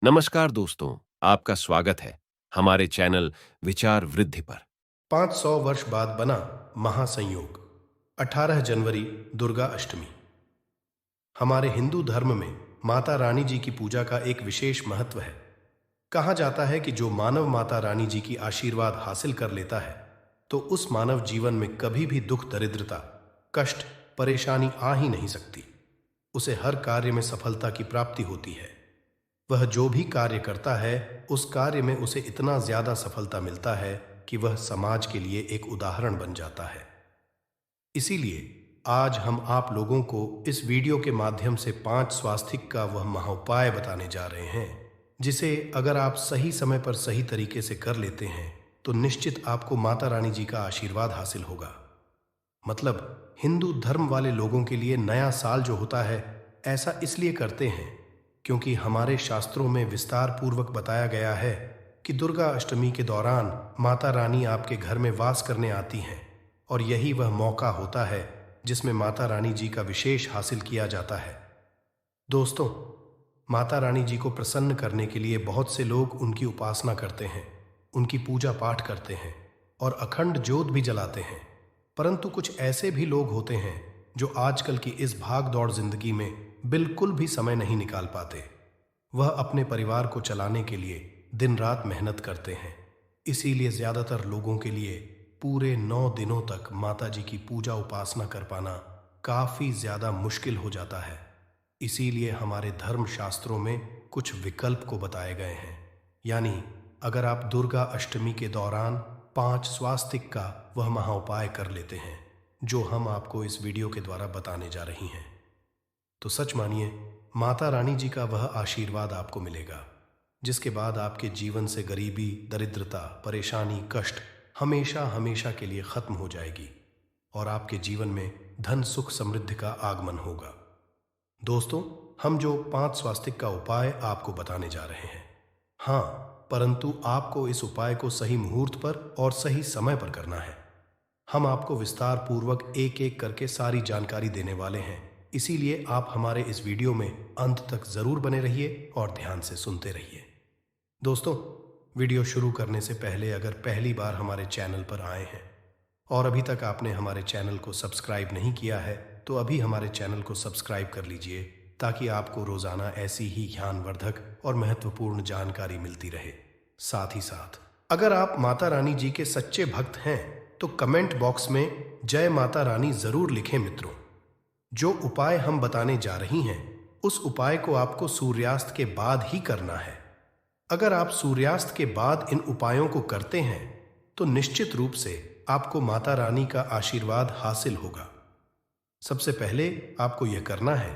नमस्कार दोस्तों, आपका स्वागत है हमारे चैनल विचार वृद्धि पर। 500 वर्ष बाद बना महासंयोग। 18 जनवरी, दुर्गा अष्टमी। हमारे हिंदू धर्म में माता रानी जी की पूजा का एक विशेष महत्व है। कहा जाता है कि जो मानव माता रानी जी की आशीर्वाद हासिल कर लेता है तो उस मानव जीवन में कभी भी दुख, दरिद्रता, कष्ट, परेशानी आ ही नहीं सकती। उसे हर कार्य में सफलता की प्राप्ति होती है। वह जो भी कार्य करता है उस कार्य में उसे इतना ज्यादा सफलता मिलता है कि वह समाज के लिए एक उदाहरण बन जाता है। इसीलिए आज हम आप लोगों को इस वीडियो के माध्यम से 5 स्वास्तिक का वह महाउपाय बताने जा रहे हैं जिसे अगर आप सही समय पर सही तरीके से कर लेते हैं तो निश्चित आपको माता रानी जी का आशीर्वाद हासिल होगा। मतलब हिंदू धर्म वाले लोगों के लिए नया साल जो होता है ऐसा इसलिए करते हैं क्योंकि हमारे शास्त्रों में विस्तार पूर्वक बताया गया है कि दुर्गा अष्टमी के दौरान माता रानी आपके घर में वास करने आती हैं और यही वह मौका होता है जिसमें माता रानी जी का विशेष हासिल किया जाता है। दोस्तों, माता रानी जी को प्रसन्न करने के लिए बहुत से लोग उनकी उपासना करते हैं, उनकी पूजा पाठ करते हैं और अखंड ज्योत भी जलाते हैं। परंतु कुछ ऐसे भी लोग होते हैं जो आजकल की इस भाग दौड़ जिंदगी में बिल्कुल भी समय नहीं निकाल पाते। वह अपने परिवार को चलाने के लिए दिन रात मेहनत करते हैं। इसीलिए ज्यादातर लोगों के लिए पूरे 9 दिनों तक माता जी की पूजा उपासना कर पाना काफी ज्यादा मुश्किल हो जाता है। इसीलिए हमारे धर्म शास्त्रों में कुछ विकल्प को बताए गए हैं। यानी अगर आप दुर्गा अष्टमी के दौरान 5 स्वास्तिक का वह महाउपाय कर लेते हैं जो हम आपको इस वीडियो के द्वारा बताने जा रही हैं तो सच मानिए माता रानी जी का वह आशीर्वाद आपको मिलेगा जिसके बाद आपके जीवन से गरीबी, दरिद्रता, परेशानी, कष्ट हमेशा हमेशा के लिए खत्म हो जाएगी और आपके जीवन में धन, सुख, समृद्धि का आगमन होगा। दोस्तों, हम जो 5 स्वास्तिक का उपाय आपको बताने जा रहे हैं, हाँ, परंतु आपको इस उपाय को सही मुहूर्त पर और सही समय पर करना है। हम आपको विस्तार पूर्वक एक एक करके सारी जानकारी देने वाले हैं, इसीलिए आप हमारे इस वीडियो में अंत तक जरूर बने रहिए और ध्यान से सुनते रहिए। दोस्तों, वीडियो शुरू करने से पहले अगर पहली बार हमारे चैनल पर आए हैं और अभी तक आपने हमारे चैनल को सब्सक्राइब नहीं किया है तो अभी हमारे चैनल को सब्सक्राइब कर लीजिए ताकि आपको रोजाना ऐसी ही ज्ञानवर्धक और महत्वपूर्ण जानकारी मिलती रहे। साथ ही साथ अगर आप माता रानी जी के सच्चे भक्त हैं तो कमेंट बॉक्स में जय माता रानी जरूर लिखें मित्रों। जो उपाय हम बताने जा रही हैं उस उपाय को आपको सूर्यास्त के बाद ही करना है। अगर आप सूर्यास्त के बाद इन उपायों को करते हैं तो निश्चित रूप से आपको माता रानी का आशीर्वाद हासिल होगा। सबसे पहले आपको यह करना है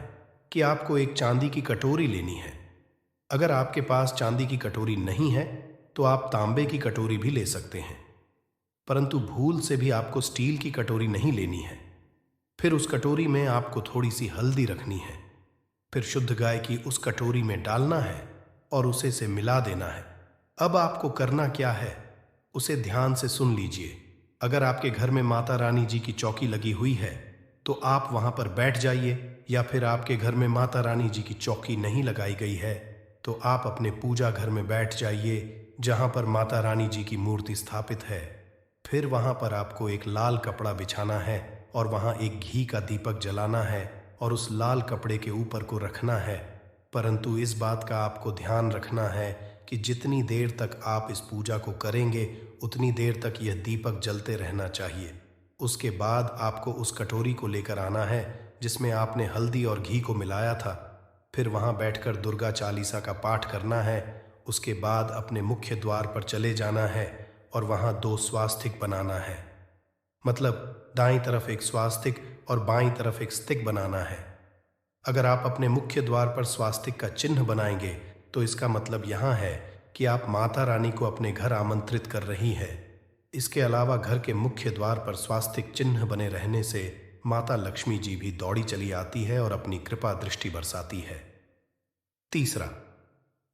कि आपको एक चांदी की कटोरी लेनी है। अगर आपके पास चांदी की कटोरी नहीं है तो आप तांबे की कटोरी भी ले सकते हैं, परंतु भूल से भी आपको स्टील की कटोरी नहीं लेनी है। फिर उस कटोरी में आपको थोड़ी सी हल्दी रखनी है। फिर शुद्ध गाय की उस कटोरी में डालना है और उसे से मिला देना है। अब आपको करना क्या है उसे ध्यान से सुन लीजिए। अगर आपके घर में माता रानी जी की चौकी लगी हुई है तो आप वहां पर बैठ जाइए, या फिर आपके घर में माता रानी जी की चौकी नहीं लगाई गई है तो आप अपने पूजा घर में बैठ जाइए जहां पर माता रानी जी की मूर्ति स्थापित है। फिर वहां पर आपको एक लाल कपड़ा बिछाना है और वहां एक घी का दीपक जलाना है और उस लाल कपड़े के ऊपर को रखना है। परंतु इस बात का आपको ध्यान रखना है कि जितनी देर तक आप इस पूजा को करेंगे उतनी देर तक यह दीपक जलते रहना चाहिए। उसके बाद आपको उस कटोरी को लेकर आना है जिसमें आपने हल्दी और घी को मिलाया था। फिर वहां बैठकर दुर्गा चालीसा का पाठ करना है। उसके बाद अपने मुख्य द्वार पर चले जाना है और वहां 2 स्वास्तिक बनाना है। मतलब दाईं तरफ एक स्वास्तिक और बाईं तरफ एक स्तिक बनाना है। अगर आप अपने मुख्य द्वार पर स्वास्तिक का चिन्ह बनाएंगे तो इसका मतलब यहां है कि आप माता रानी को अपने घर आमंत्रित कर रही है। इसके अलावा घर के मुख्य द्वार पर स्वास्तिक चिन्ह बने रहने से माता लक्ष्मी जी भी दौड़ी चली आती है और अपनी कृपा दृष्टि बरसाती है। तीसरा,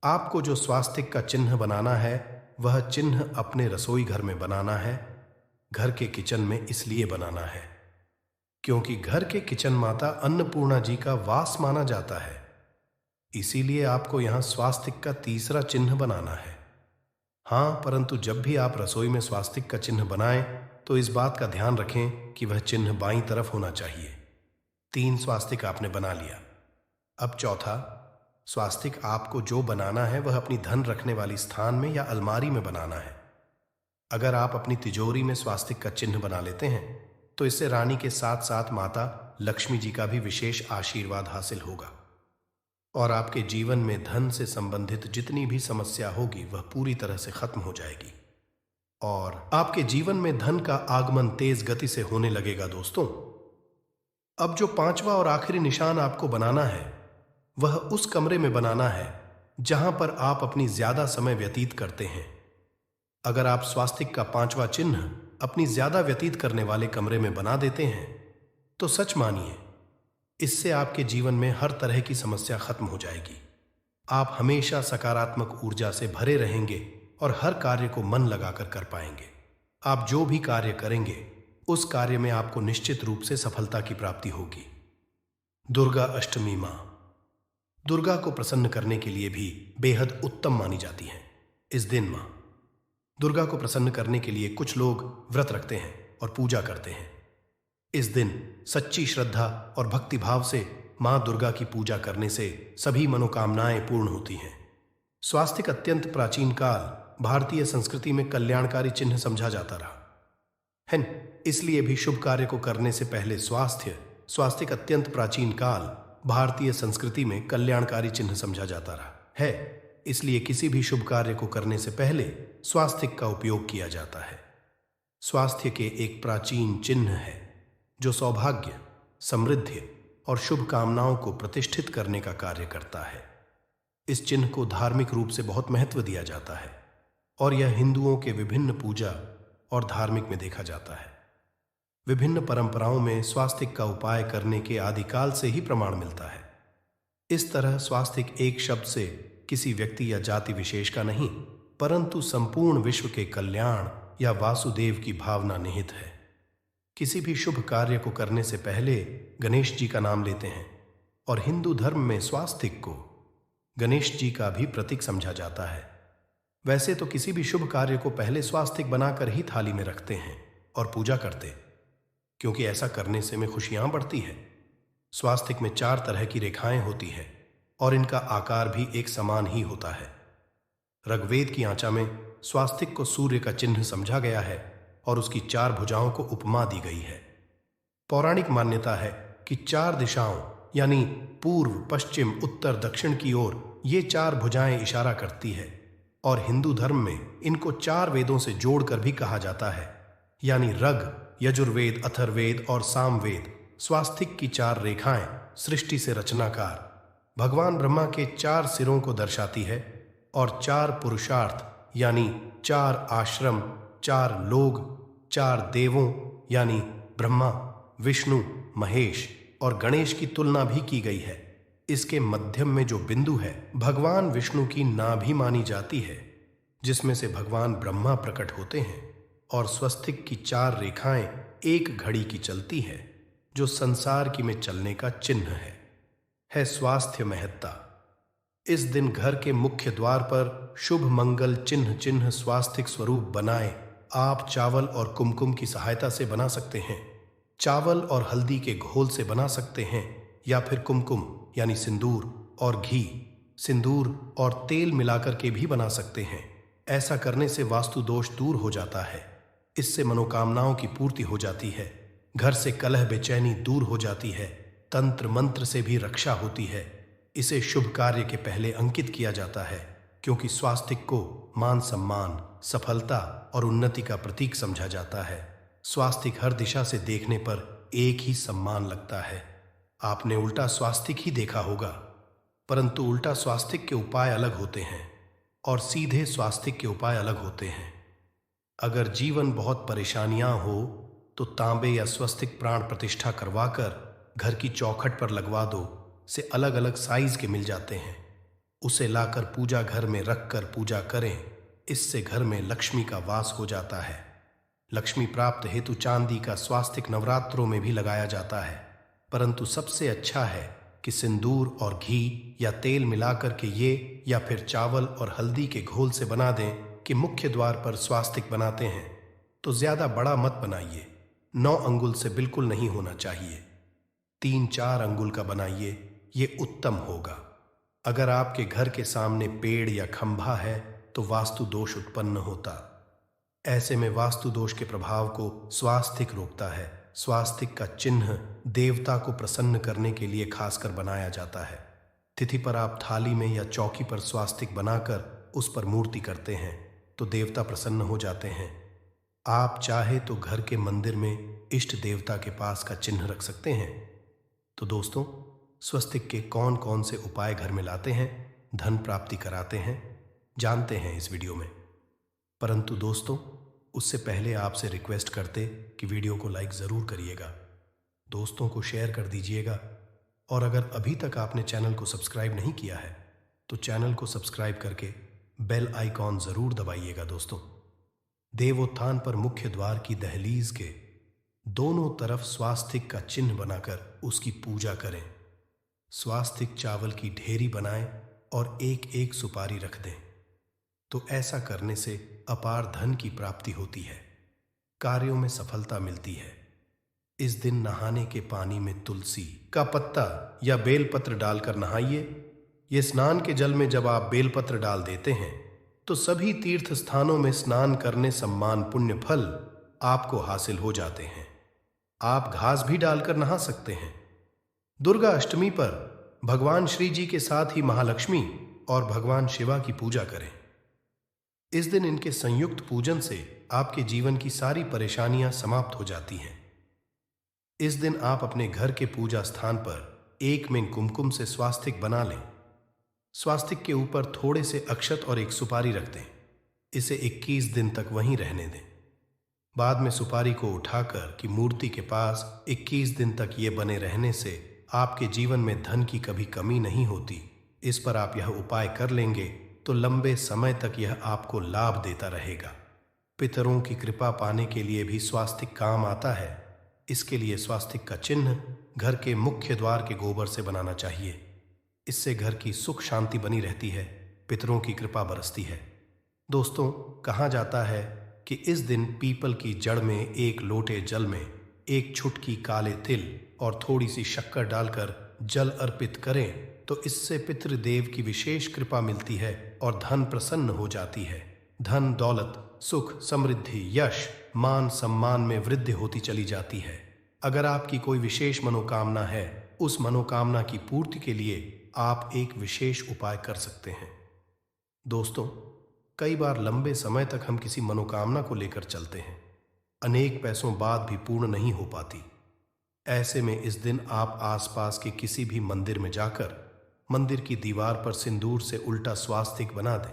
आपको जो स्वास्तिक का चिन्ह बनाना है वह चिन्ह अपने रसोई घर में बनाना है। घर के किचन में इसलिए बनाना है क्योंकि घर के किचन माता अन्नपूर्णा जी का वास माना जाता है। इसीलिए आपको यहां स्वास्तिक का तीसरा चिन्ह बनाना है। हाँ, परंतु जब भी आप रसोई में स्वास्तिक का चिन्ह बनाएं तो इस बात का ध्यान रखें कि वह चिन्ह बाईं तरफ होना चाहिए। 3 स्वास्तिक आपने बना लिया। अब चौथा स्वास्तिक आपको जो बनाना है वह अपनी धन रखने वाली स्थान में या अलमारी में बनाना है। अगर आप अपनी तिजोरी में स्वास्तिक का चिन्ह बना लेते हैं तो इससे रानी के साथ साथ माता लक्ष्मी जी का भी विशेष आशीर्वाद हासिल होगा और आपके जीवन में धन से संबंधित जितनी भी समस्या होगी वह पूरी तरह से खत्म हो जाएगी और आपके जीवन में धन का आगमन तेज गति से होने लगेगा। दोस्तों, अब जो 5वां और आखिरी निशान आपको बनाना है वह उस कमरे में बनाना है जहां पर आप अपनी ज्यादा समय व्यतीत करते हैं। अगर आप स्वास्तिक का 5वां चिन्ह अपनी ज्यादा व्यतीत करने वाले कमरे में बना देते हैं तो सच मानिए इससे आपके जीवन में हर तरह की समस्या खत्म हो जाएगी। आप हमेशा सकारात्मक ऊर्जा से भरे रहेंगे और हर कार्य को मन लगाकर कर पाएंगे। आप जो भी कार्य करेंगे उस कार्य में आपको निश्चित रूप से सफलता की प्राप्ति होगी। दुर्गा अष्टमी मां दुर्गा को प्रसन्न करने के लिए भी बेहद उत्तम मानी जाती हैं। इस दिन मां दुर्गा को प्रसन्न करने के लिए कुछ लोग व्रत रखते हैं और पूजा करते हैं। इस दिन सच्ची श्रद्धा और भक्ति भाव से मां दुर्गा की पूजा करने से सभी मनोकामनाएं पूर्ण होती हैं। स्वास्तिक अत्यंत प्राचीन काल भारतीय संस्कृति में कल्याणकारी चिन्ह समझा जाता रहा है, इसलिए भी शुभ कार्य को करने से पहले स्वास्तिक अत्यंत प्राचीन काल भारतीय संस्कृति में कल्याणकारी चिन्ह समझा जाता रहा है, इसलिए किसी भी शुभ कार्य को करने से पहले स्वास्तिक का उपयोग किया जाता है। स्वास्थ्य के एक प्राचीन चिन्ह है जो सौभाग्य, समृद्धि और शुभ कामनाओं को प्रतिष्ठित करने का कार्य करता है। इस चिन्ह को धार्मिक रूप से बहुत महत्व दिया जाता है और यह हिंदुओं के विभिन्न पूजा और धार्मिक में देखा जाता है। विभिन्न परंपराओं में स्वास्तिक का उपाय करने के आदिकाल से ही प्रमाण मिलता है। इस तरह स्वास्तिक एक शब्द से किसी व्यक्ति या जाति विशेष का नहीं, परंतु संपूर्ण विश्व के कल्याण या वासुदेव की भावना निहित है। किसी भी शुभ कार्य को करने से पहले गणेश जी का नाम लेते हैं और हिंदू धर्म में स्वास्तिक को गणेश जी का भी प्रतीक समझा जाता है। वैसे तो किसी भी शुभ कार्य को पहले स्वास्तिक बनाकर ही थाली में रखते हैं और पूजा करते, क्योंकि ऐसा करने से में खुशियां बढ़ती है। स्वास्तिक में 4 तरह की रेखाएं होती हैं और इनका आकार भी एक समान ही होता है। ऋग्वेद की आंचा में स्वास्तिक को सूर्य का चिन्ह समझा गया है और उसकी 4 भुजाओं को उपमा दी गई है। पौराणिक मान्यता है कि 4 दिशाओं यानी पूर्व, पश्चिम, उत्तर, दक्षिण की ओर ये 4 भुजाएं इशारा करती है और हिंदू धर्म में इनको 4 वेदों से जोड़कर भी कहा जाता है, यानी ऋग, यजुर्वेद, अथर्ववेद और सामवेद। स्वास्तिक की 4 रेखाएं सृष्टि से रचनाकार भगवान ब्रह्मा के 4 सिरों को दर्शाती है और 4 पुरुषार्थ यानी 4 आश्रम, 4 लोग, 4 देवों यानी ब्रह्मा, विष्णु, महेश और गणेश की तुलना भी की गई है। इसके मध्यम में जो बिंदु है भगवान विष्णु की नाभि मानी जाती है, जिसमें से भगवान ब्रह्मा प्रकट होते हैं और स्वस्तिक की 4 रेखाएं एक घड़ी की चलती है, जो संसार की में चलने का चिन्ह है स्वास्थ्य महत्ता। इस दिन घर के मुख्य द्वार पर शुभ मंगल चिन्ह स्वास्तिक स्वरूप बनाएं। आप चावल और कुमकुम की सहायता से बना सकते हैं, चावल और हल्दी के घोल से बना सकते हैं, या फिर कुमकुम यानी सिंदूर और घी, सिंदूर और तेल मिलाकर के भी बना सकते हैं। ऐसा करने से वास्तु दोष दूर हो जाता है, इससे मनोकामनाओं की पूर्ति हो जाती है, घर से कलह बेचैनी दूर हो जाती है, तंत्र मंत्र से भी रक्षा होती है। इसे शुभ कार्य के पहले अंकित किया जाता है, क्योंकि स्वास्तिक को मान सम्मान, सफलता और उन्नति का प्रतीक समझा जाता है। स्वास्तिक हर दिशा से देखने पर एक ही सम्मान लगता है। आपने उल्टा स्वास्तिक ही देखा होगा, परंतु उल्टा स्वास्तिक के उपाय अलग होते हैं और सीधे स्वास्तिक के उपाय अलग होते हैं। अगर जीवन बहुत परेशानियां हो तो तांबे या स्वस्तिक प्राण प्रतिष्ठा करवाकर घर की चौखट पर लगवा दो। से अलग अलग साइज के मिल जाते हैं, उसे लाकर पूजा घर में रखकर पूजा करें। इससे घर में लक्ष्मी का वास हो जाता है। लक्ष्मी प्राप्त हेतु चांदी का स्वास्तिक नवरात्रों में भी लगाया जाता है, परंतु सबसे अच्छा है कि सिंदूर और घी या तेल मिलाकर के ये या फिर चावल और हल्दी के घोल से बना दें कि मुख्य द्वार पर स्वास्तिक बनाते हैं, तो ज्यादा बड़ा मत बनाइए। 9 अंगुल से बिल्कुल नहीं होना चाहिए। 3-4 अंगुल का बनाइए, ये उत्तम होगा। अगर आपके घर के सामने पेड़ या खंभा है तो वास्तु दोष उत्पन्न होता। ऐसे में वास्तु दोष के प्रभाव को स्वास्तिक रोकता है। स्वास्तिक का चिन्ह देवता को प्रसन्न करने के लिए खासकर बनाया जाता है। तिथि पर आप थाली में या चौकी पर स्वास्तिक बनाकर उस पर मूर्ति करते हैं तो देवता प्रसन्न हो जाते हैं। आप चाहे तो घर के मंदिर में इष्ट देवता के पास का चिन्ह रख सकते हैं। तो दोस्तों, स्वस्तिक के कौन कौन से उपाय घर में लाते हैं, धन प्राप्ति कराते हैं, जानते हैं इस वीडियो में। परंतु दोस्तों, उससे पहले आपसे रिक्वेस्ट करते कि वीडियो को लाइक ज़रूर करिएगा, दोस्तों को शेयर कर दीजिएगा, और अगर अभी तक आपने चैनल को सब्सक्राइब नहीं किया है तो चैनल को सब्सक्राइब करके बेल आइकॉन ज़रूर दबाइएगा। दोस्तों, देवोत्थान पर मुख्य द्वार की दहलीज के दोनों तरफ स्वास्तिक का चिन्ह बनाकर उसकी पूजा करें। स्वास्तिक चावल की ढेरी बनाएं और एक एक सुपारी रख दें। तो ऐसा करने से अपार धन की प्राप्ति होती है, कार्यों में सफलता मिलती है। इस दिन नहाने के पानी में तुलसी का पत्ता या बेलपत्र डालकर नहाइए। ये स्नान के जल में जब आप बेलपत्र डाल देते हैं तो सभी तीर्थ स्थानों में स्नान करने सम्मान पुण्य फल आपको हासिल हो जाते हैं। आप घास भी डालकर नहा सकते हैं। दुर्गा अष्टमी पर भगवान श्री जी के साथ ही महालक्ष्मी और भगवान शिवा की पूजा करें। इस दिन इनके संयुक्त पूजन से आपके जीवन की सारी परेशानियां समाप्त हो जाती हैं। इस दिन आप अपने घर के पूजा स्थान पर एक में कुमकुम से स्वास्तिक बना लें। स्वास्तिक के ऊपर थोड़े से अक्षत और एक सुपारी रख दें। इसे 21 दिन तक वहीं रहने दें। बाद में सुपारी को उठाकर की मूर्ति के पास 21 दिन तक ये बने रहने से आपके जीवन में धन की कभी कमी नहीं होती। इस पर आप यह उपाय कर लेंगे तो लंबे समय तक यह आपको लाभ देता रहेगा। पितरों की कृपा पाने के लिए भी स्वास्तिक काम आता है। इसके लिए स्वास्तिक का चिन्ह घर के मुख्य द्वार के गोबर से बनाना चाहिए। इससे घर की सुख शांति बनी रहती है, पितरों की कृपा बरसती है। दोस्तों, कहा जाता है कि इस दिन पीपल की जड़ में एक लोटे जल में एक छुटकी काले तिल और थोड़ी सी शक्कर डालकर जल अर्पित करें तो इससे पितृदेव की विशेष कृपा मिलती है और धन प्रसन्न हो जाती है। धन, दौलत, सुख, समृद्धि, यश, मान सम्मान में वृद्धि होती चली जाती है। अगर आपकी कोई विशेष मनोकामना है, उस मनोकामना की पूर्ति के लिए आप एक विशेष उपाय कर सकते हैं। दोस्तों, कई बार लंबे समय तक हम किसी मनोकामना को लेकर चलते हैं, अनेक पैसों बाद भी पूर्ण नहीं हो पाती। ऐसे में इस दिन आप आसपास के किसी भी मंदिर में जाकर मंदिर की दीवार पर सिंदूर से उल्टा स्वास्तिक बना दें।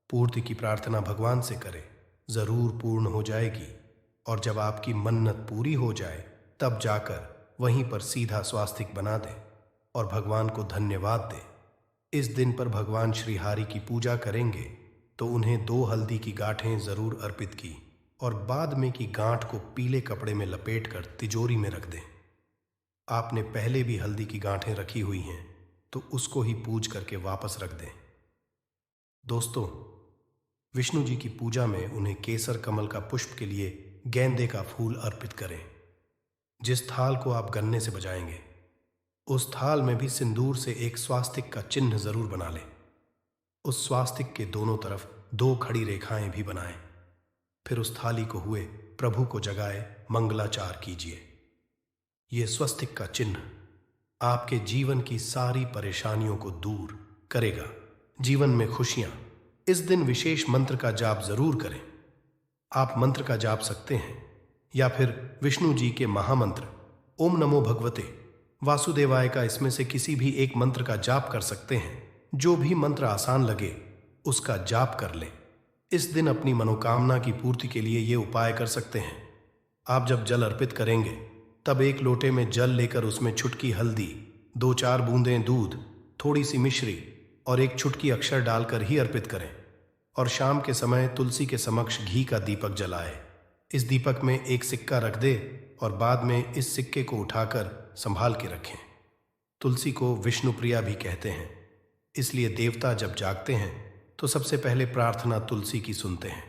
पूर्ति की प्रार्थना भगवान से करें, जरूर पूर्ण हो जाएगी। और जब आपकी मन्नत पूरी हो जाए तब जाकर वहीं पर सीधा स्वास्तिक बना दें और भगवान को धन्यवाद दें। इस दिन पर भगवान श्री हरि की पूजा करेंगे तो उन्हें 2 हल्दी की गांठें जरूर अर्पित की और बाद में की गांठ को पीले कपड़े में लपेटकर तिजोरी में रख दें। आपने पहले भी हल्दी की गांठें रखी हुई हैं तो उसको ही पूज करके वापस रख दें। दोस्तों, विष्णु जी की पूजा में उन्हें केसर कमल का पुष्प के लिए गेंदे का फूल अर्पित करें। जिस थाल को आप गन्ने से बजाएंगे उस थाल में भी सिंदूर से एक स्वास्तिक का चिन्ह जरूर बना लें। उस स्वास्तिक के दोनों तरफ 2 खड़ी रेखाएं भी बनाएं। फिर उस थाली को हुए प्रभु को जगाए मंगलाचार कीजिए। ये स्वस्तिक का चिन्ह आपके जीवन की सारी परेशानियों को दूर करेगा, जीवन में खुशियां। इस दिन विशेष मंत्र का जाप जरूर करें। आप मंत्र का जाप सकते हैं या फिर विष्णु जी के महामंत्र ओम नमो भगवते वासुदेवाय का इसमें से किसी भी एक मंत्र का जाप कर सकते हैं। जो भी मंत्र आसान लगे उसका जाप कर लें। इस दिन अपनी मनोकामना की पूर्ति के लिए ये उपाय कर सकते हैं। आप जब जल अर्पित करेंगे तब एक लोटे में जल लेकर उसमें छुटकी हल्दी, 2-4 बूंदें दूध, थोड़ी सी मिश्री और एक छुटकी अक्षर डालकर ही अर्पित करें। और शाम के समय तुलसी के समक्ष घी का दीपक जलाए। इस दीपक में एक सिक्का रख दे और बाद में इस सिक्के को उठाकर संभाल के रखें। तुलसी को विष्णु प्रिया भी कहते हैं, इसलिए देवता जब जागते हैं तो सबसे पहले प्रार्थना तुलसी की सुनते हैं।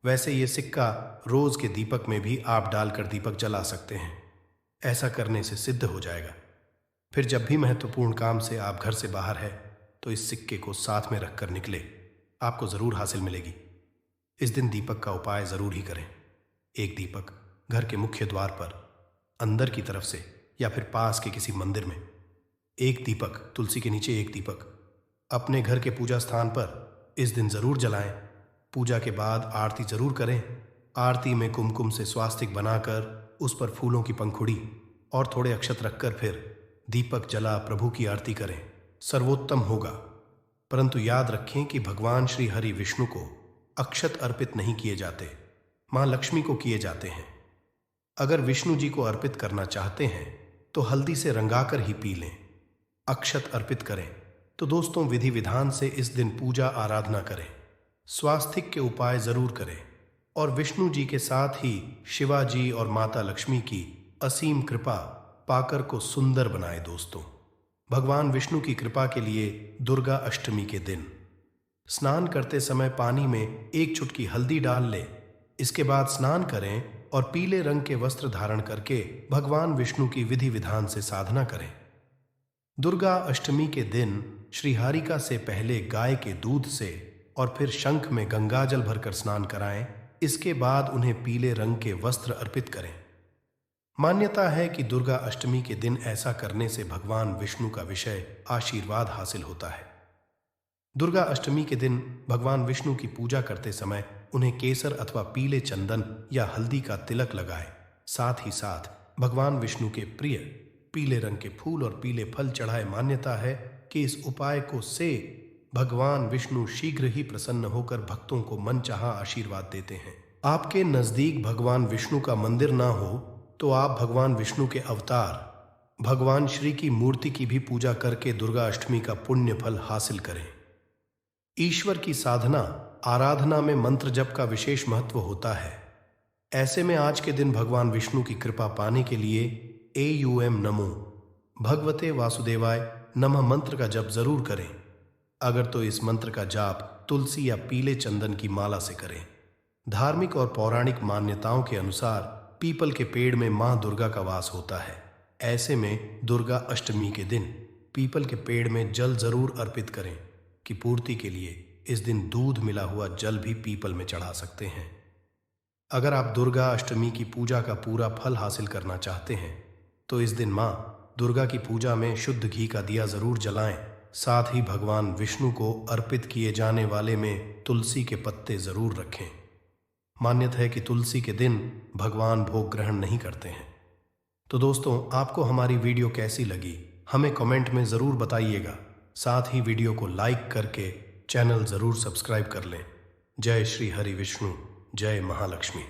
वैसे ये सिक्का रोज के दीपक में भी आप डालकर दीपक जला सकते हैं, ऐसा करने से सिद्ध हो जाएगा। फिर जब भी महत्वपूर्ण काम से आप घर से बाहर है तो इस सिक्के को साथ में रखकर निकले, आपको जरूर हासिल मिलेगी। इस दिन दीपक का उपाय जरूर ही करें। एक दीपक घर के मुख्य द्वार पर अंदर की तरफ से या फिर पास के किसी मंदिर में, एक दीपक तुलसी के नीचे, एक दीपक अपने घर के पूजा स्थान पर इस दिन जरूर जलाएं। पूजा के बाद आरती जरूर करें। आरती में कुमकुम से स्वास्तिक बनाकर उस पर फूलों की पंखुड़ी और थोड़े अक्षत रखकर फिर दीपक जला प्रभु की आरती करें, सर्वोत्तम होगा। परंतु याद रखें कि भगवान श्री हरि विष्णु को अक्षत अर्पित नहीं किए जाते, मां लक्ष्मी को किए जाते हैं। अगर विष्णु जी को अर्पित करना चाहते हैं तो हल्दी से रंगाकर ही पी लें। अक्षत अर्पित करें तो दोस्तों विधि विधान से इस दिन पूजा आराधना करें, स्वास्तिक के उपाय जरूर करें और विष्णु जी के साथ ही शिवाजी और माता लक्ष्मी की असीम कृपा पाकर को सुंदर बनाए। दोस्तों, भगवान विष्णु की कृपा के लिए दुर्गा अष्टमी के दिन स्नान करते समय पानी में एक चुटकी हल्दी डाल लें। इसके बाद स्नान करें और पीले रंग के वस्त्र धारण करके भगवान विष्णु की विधि विधान से साधना करें। दुर्गा अष्टमी के दिन श्रीहारिका से पहले गाय के दूध से और फिर शंख में गंगाजल भरकर स्नान कराएं। इसके बाद उन्हें पीले रंग के वस्त्र अर्पित करें। मान्यता है कि दुर्गा अष्टमी के दिन ऐसा करने से भगवान विष्णु का विषय आशीर्वाद हासिल होता है। दुर्गा अष्टमी के दिन भगवान विष्णु की पूजा करते समय उन्हें केसर अथवा पीले चंदन या हल्दी का तिलक लगाएं। साथ ही साथ भगवान विष्णु के प्रिय पीले रंग के फूल और पीले फल चढ़ाए। मान्यता है कि इस उपाय को से भगवान विष्णु शीघ्र ही प्रसन्न होकर भक्तों को मनचाहा आशीर्वाद देते हैं। आपके नजदीक भगवान विष्णु का मंदिर ना हो तो आप भगवान विष्णु के अवतार भगवान श्री की मूर्ति की भी पूजा करके दुर्गा अष्टमी का पुण्य फल हासिल करें। ईश्वर की साधना आराधना में मंत्र जप का विशेष महत्व होता है। ऐसे में आज के दिन भगवान विष्णु की कृपा पाने के लिए AUM नमो भगवते वासुदेवाय नमः मंत्र का जप जरूर करें। अगर तो इस मंत्र का जाप तुलसी या पीले चंदन की माला से करें। धार्मिक और पौराणिक मान्यताओं के अनुसार पीपल के पेड़ में मां दुर्गा का वास होता है। ऐसे में दुर्गा अष्टमी के दिन पीपल के पेड़ में जल जरूर अर्पित करें कि पूर्ति के लिए इस दिन दूध मिला हुआ जल भी पीपल में चढ़ा सकते हैं। अगर आप दुर्गा अष्टमी की पूजा का पूरा फल हासिल करना चाहते हैं तो इस दिन मां दुर्गा की पूजा में शुद्ध घी का दिया जरूर जलाएं। साथ ही भगवान विष्णु को अर्पित किए जाने वाले में तुलसी के पत्ते जरूर रखें। मान्यता है कि तुलसी के दिन भगवान भोग ग्रहण नहीं करते हैं। तो दोस्तों, आपको हमारी वीडियो कैसी लगी हमें कमेंट में ज़रूर बताइएगा। साथ ही वीडियो को लाइक करके चैनल ज़रूर सब्सक्राइब कर लें। जय श्री हरि विष्णु, जय महालक्ष्मी।